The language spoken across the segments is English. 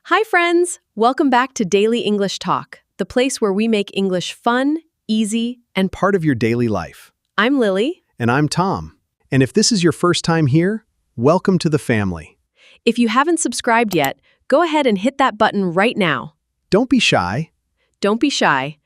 Hi, friends! Welcome back to Daily English Talk, the place where we make English fun, easy, and part of your daily life. I'm Lily. And I'm Tom. And if this is your first time here, welcome to the family. If you haven't subscribed yet, go ahead and hit that button right now. Don't be shy. Don't be shy.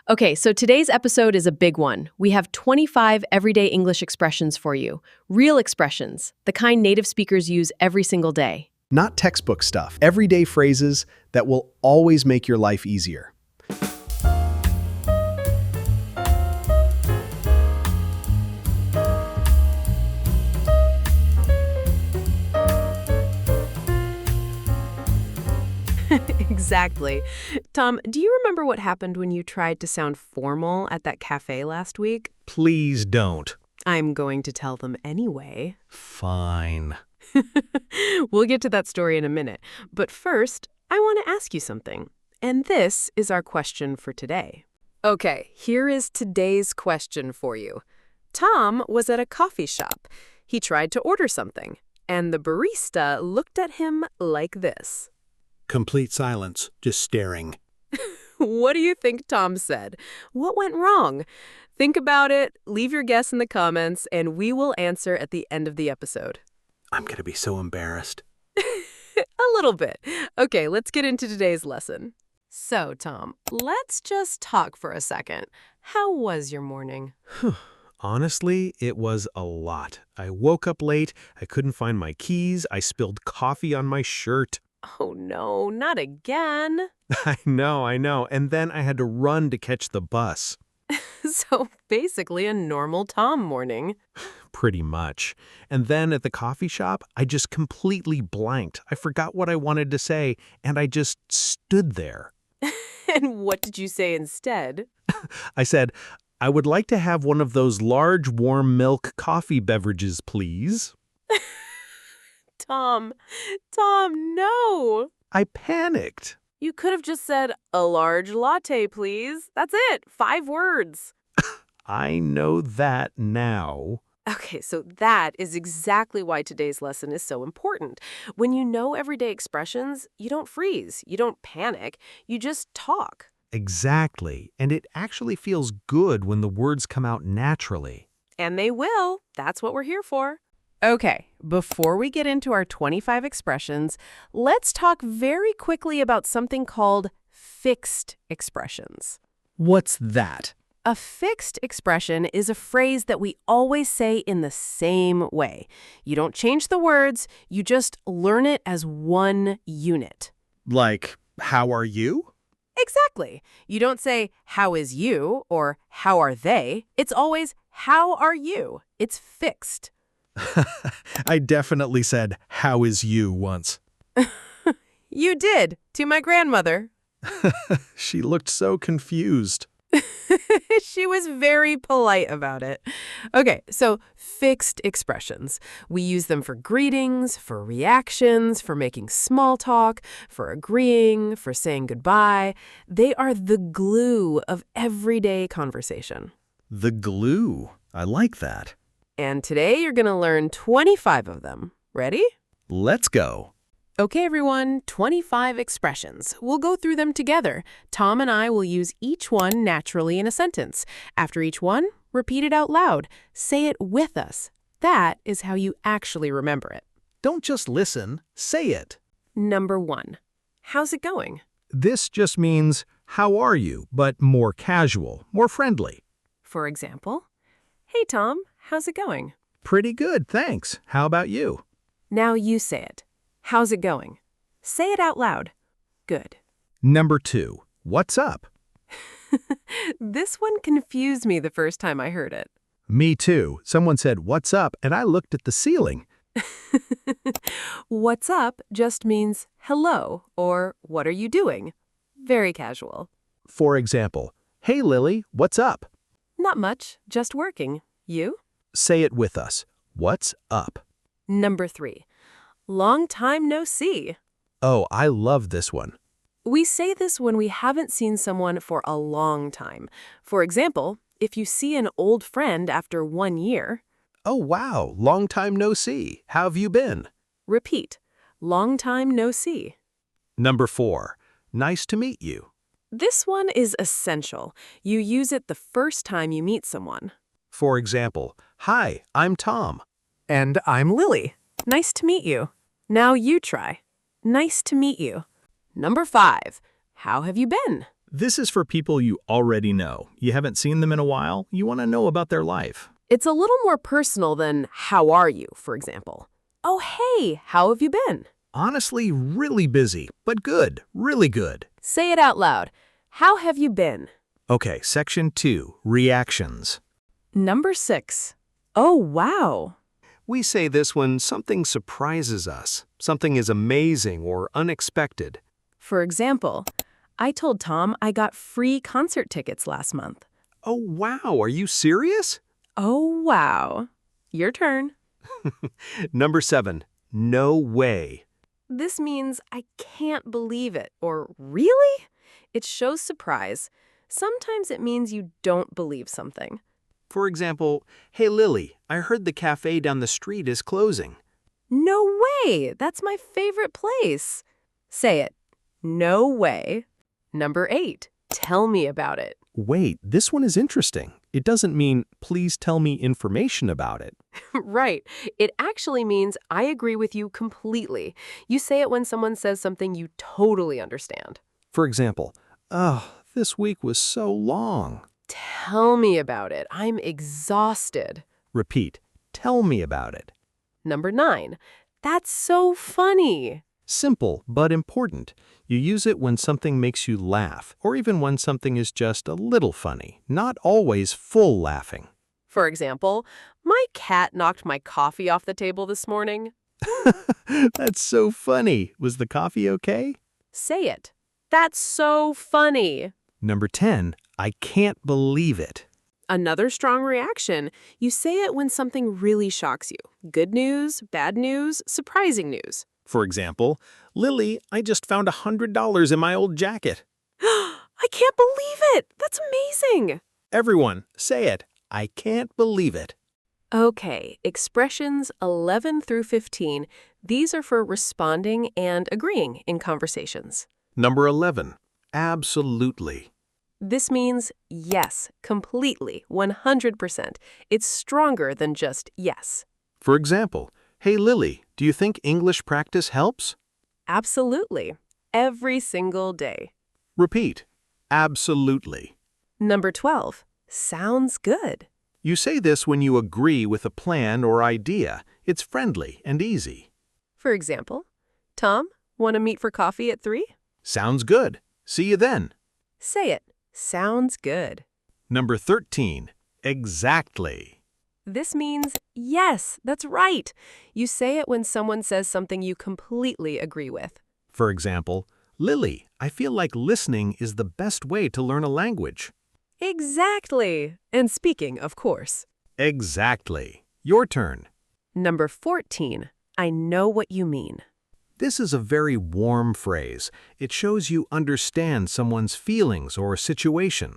Okay, so today's episode is a big one. We have 25 everyday English expressions for you. Real expressions, the kind native speakers use every single day. Not textbook stuff. Everyday phrases that will always make your life easier. Exactly. Tom, do you remember what happened when you tried to sound formal at that cafe last week? Please don't. I'm going to tell them anyway. Fine. We'll get to that story in a minute. But first, I want to ask you something. And this is our question for today. Okay, here is today's question for you. Tom was at a coffee shop. He tried to order something, and the barista looked at him like this. Complete silence, just staring. What do you think Tom said? What went wrong? Think about it, leave your guess in the comments, and we will answer at the end of the episode. I'm going to be so embarrassed. A little bit. Okay, let's get into today's lesson. So, Tom, let's just talk for a second. How was your morning? Honestly, it was a lot. I woke up late, I couldn't find my keys, I spilled coffee on my shirt. Oh no, not again. I know. And then I had to run to catch the bus. So basically a normal Tom morning. Pretty much. And then at the coffee shop, I just completely blanked. I forgot what I wanted to say, and I just stood there. And what did you say instead? I said, I would like to have one of those large warm milk coffee beverages, please. Tom, no. I panicked. You could have just said, a large latte, please. That's it. 5 words. I know that now. Okay, so that is exactly why today's lesson is so important. When you know everyday expressions, you don't freeze, you don't panic, you just talk. Exactly. And it actually feels good when the words come out naturally. And they will. That's what we're here for. Okay, before we get into our 25 expressions, let's talk very quickly about something called fixed expressions. What's that? A fixed expression is a phrase that we always say in the same way. You don't change the words, you just learn it as one unit. Like, how are you? Exactly. You don't say, how is you, or how are they? It's always, how are you? It's fixed. I definitely said, how is you once. You did, to my grandmother. She looked so confused. She was very polite about it. Okay, so fixed expressions. We use them for greetings, for reactions, for making small talk, for agreeing, for saying goodbye. They are the glue of everyday conversation. The glue. I like that. And today you're going to learn 25 of them. Ready? Let's go. Okay, everyone, 25 expressions. We'll go through them together. Tom and I will use each one naturally in a sentence. After each one, repeat it out loud. Say it with us. That is how you actually remember it. Don't just listen, say it. Number 1. How's it going? This just means, how are you, but more casual, more friendly. For example, hey, Tom, how's it going? Pretty good, thanks. How about you? Now you say it. How's it going? Say it out loud. Good. Number 2. What's up? This one confused me the first time I heard it. Me too. Someone said, what's up? And I looked at the ceiling. What's up just means hello or what are you doing? Very casual. For example, hey Lily, what's up? Not much, just working. You? Say it with us. What's up? Number 3. Long time no see. Oh, I love this one. We say this when we haven't seen someone for a long time. For example, if you see an old friend after 1 year. Oh, wow, long time no see. How have you been? Repeat. Long time no see. Number 4. Nice to meet you. This one is essential. You use it the first time you meet someone. For example, hi, I'm Tom. And I'm Lily. Nice to meet you. Now you try. Nice to meet you. Number 5. How have you been? This is for people you already know. You haven't seen them in a while. You want to know about their life. It's a little more personal than how are you, for example. Oh, hey, how have you been? Honestly, really busy, but good, really good. Say it out loud. How have you been? Okay, section 2, reactions. Number 6. Oh, wow. We say this when something surprises us, something is amazing or unexpected. For example, I told Tom I got free concert tickets last month. Oh, wow, are you serious? Oh, wow. Your turn. Number 7, no way. This means I can't believe it, or really? It shows surprise. Sometimes it means you don't believe something. For example, hey Lily, I heard the cafe down the street is closing. No way! That's my favorite place. Say it. No way. Number 8. Tell me about it. Wait, this one is interesting. It doesn't mean, please tell me information about it. Right. It actually means I agree with you completely. You say it when someone says something you totally understand. For example, oh, this week was so long. Tell me about it. I'm exhausted. Repeat, tell me about it. Number 9. That's so funny. Simple, but important. You use it when something makes you laugh, or even when something is just a little funny, not always full laughing. For example, my cat knocked my coffee off the table this morning. That's so funny. Was the coffee okay? Say it. That's so funny. Number 10, I can't believe it. Another strong reaction. You say it when something really shocks you. Good news, bad news, surprising news. For example, Lily, I just found $100 in my old jacket. I can't believe it! That's amazing! Everyone, say it. I can't believe it. Okay, expressions 11 through 15. These are for responding and agreeing in conversations. Number 11, absolutely. This means yes, completely, 100%. It's stronger than just yes. For example, hey Lily, do you think English practice helps? Absolutely. Every single day. Repeat, absolutely. Number 12. Sounds good. You say this when you agree with a plan or idea. It's friendly and easy. For example, Tom, want to meet for coffee at 3? Sounds good. See you then. Say it. Sounds good. Number 13, exactly. This means yes, that's right. You say it when someone says something you completely agree with. For example, Lily, I feel like listening is the best way to learn a language. Exactly. And speaking, of course. Exactly. Your turn. Number 14. I know what you mean. This is a very warm phrase. It shows you understand someone's feelings or situation.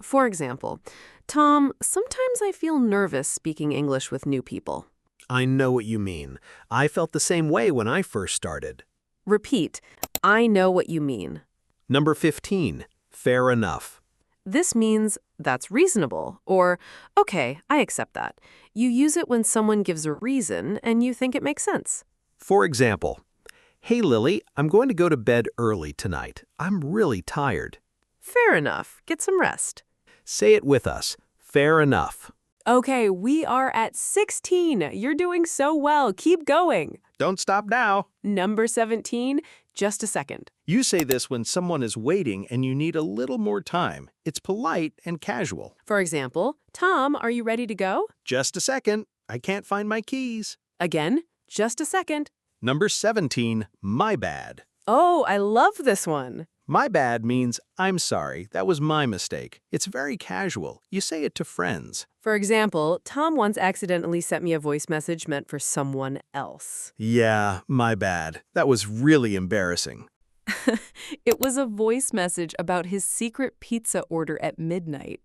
For example, Tom, sometimes I feel nervous speaking English with new people. I know what you mean. I felt the same way when I first started. Repeat. I know what you mean. Number 15, fair enough. This means that's reasonable, or, okay, I accept that. You use it when someone gives a reason and you think it makes sense. For example, hey Lily, I'm going to go to bed early tonight. I'm really tired. Fair enough. Get some rest. Say it with us. Fair enough. Okay, we are at 16. You're doing so well. Keep going. Don't stop now. Number 17, just a second. You say this when someone is waiting and you need a little more time. It's polite and casual. For example, Tom, are you ready to go? Just a second. I can't find my keys. Again, just a second. Number 17, my bad. Oh, I love this one. My bad means I'm sorry, that was my mistake. It's very casual. You say it to friends. For example, Tom once accidentally sent me a voice message meant for someone else. Yeah, my bad. That was really embarrassing. It was a voice message about his secret pizza order at midnight.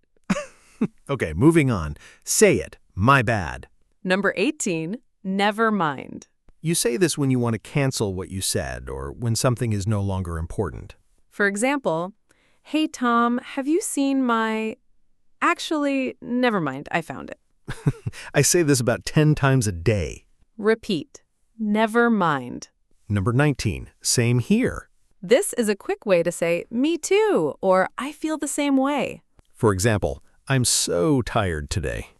Okay, moving on. Say it. My bad. Number 18, never mind. You say this when you want to cancel what you said or when something is no longer important. For example, "Hey Tom, have you seen my... Actually, never mind, I found it." I say this about 10 times a day. Repeat. Never mind. Number 19, same here. This is a quick way to say, "Me too," or "I feel the same way." For example, I'm so tired today.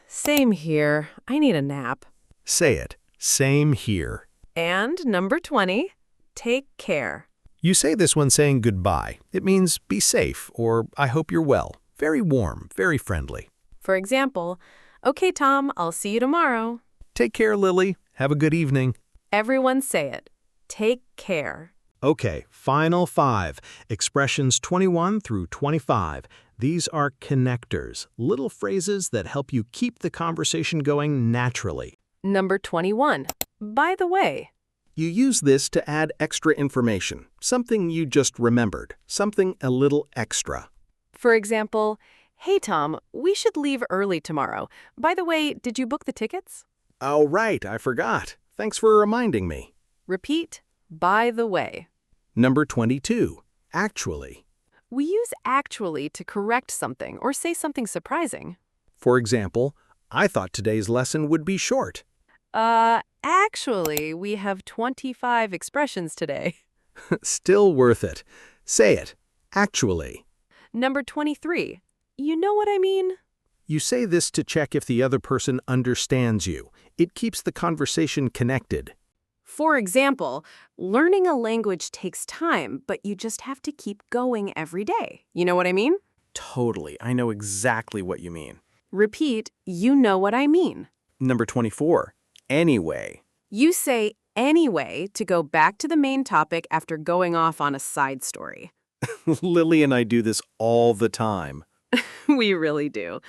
Same here. I need a nap. Say it. Same here. And number 20, take care. You say this when saying goodbye. It means be safe or I hope you're well. Very warm, very friendly. For example, "Okay, Tom, I'll see you tomorrow." Take care, Lily. Have a good evening. Everyone say it. Take care. Okay, final 5. Expressions 21 through 25. These are connectors, little phrases that help you keep the conversation going naturally. Number 21. By the way. You use this to add extra information, something you just remembered, something a little extra. For example, "Hey Tom, we should leave early tomorrow. By the way, did you book the tickets?" Oh, right, I forgot. Thanks for reminding me. Repeat, by the way. Number 22. Actually. We use actually to correct something or say something surprising. For example, I thought today's lesson would be short. Actually, we have 25 expressions today. Still worth it. Say it. Actually. Number 23. You know what I mean? You say this to check if the other person understands you. It keeps the conversation connected. For example, learning a language takes time, but you just have to keep going every day. You know what I mean? Totally. I know exactly what you mean. Repeat, you know what I mean. Number 24. Anyway. You say anyway to go back to the main topic after going off on a side story. Lily and I do this all the time. We really do.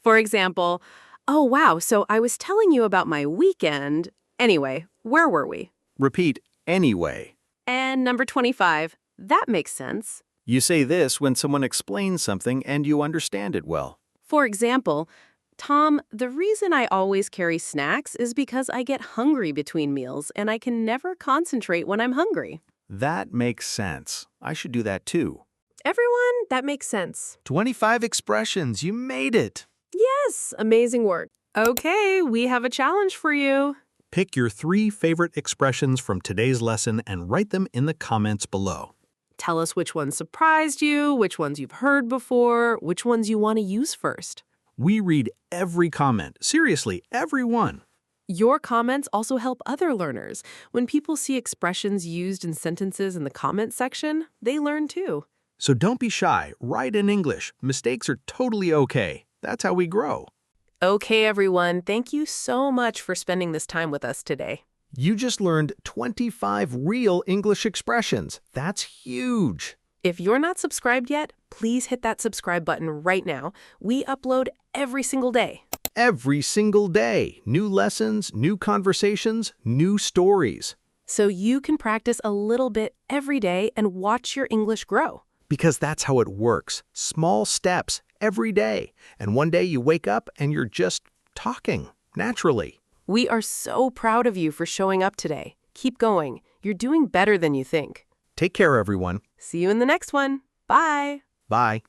For example, "Oh, wow, so I was telling you about my weekend. Anyway, where were we?" Repeat, anyway. And number 25, that makes sense. You say this when someone explains something and you understand it well. For example, "Tom, the reason I always carry snacks is because I get hungry between meals and I can never concentrate when I'm hungry." That makes sense. I should do that too. Everyone, that makes sense. 25 expressions. You made it. Yes, amazing work. Okay, we have a challenge for you. Pick your 3 favorite expressions from today's lesson and write them in the comments below. Tell us which ones surprised you, which ones you've heard before, which ones you want to use first. We read every comment. Seriously, every one. Your comments also help other learners. When people see expressions used in sentences in the comment section, they learn too. So don't be shy. Write in English. Mistakes are totally okay. That's how we grow. Okay, everyone, thank you so much for spending this time with us today. You just learned 25 real English expressions. That's huge. If you're not subscribed yet, please hit that subscribe button right now. We upload every single day. Every single day. New lessons, new conversations, new stories. So you can practice a little bit every day and watch your English grow. Because that's how it works. Small steps every day. And one day you wake up and you're just talking naturally. We are so proud of you for showing up today. Keep going. You're doing better than you think. Take care, everyone. See you in the next one. Bye. Bye.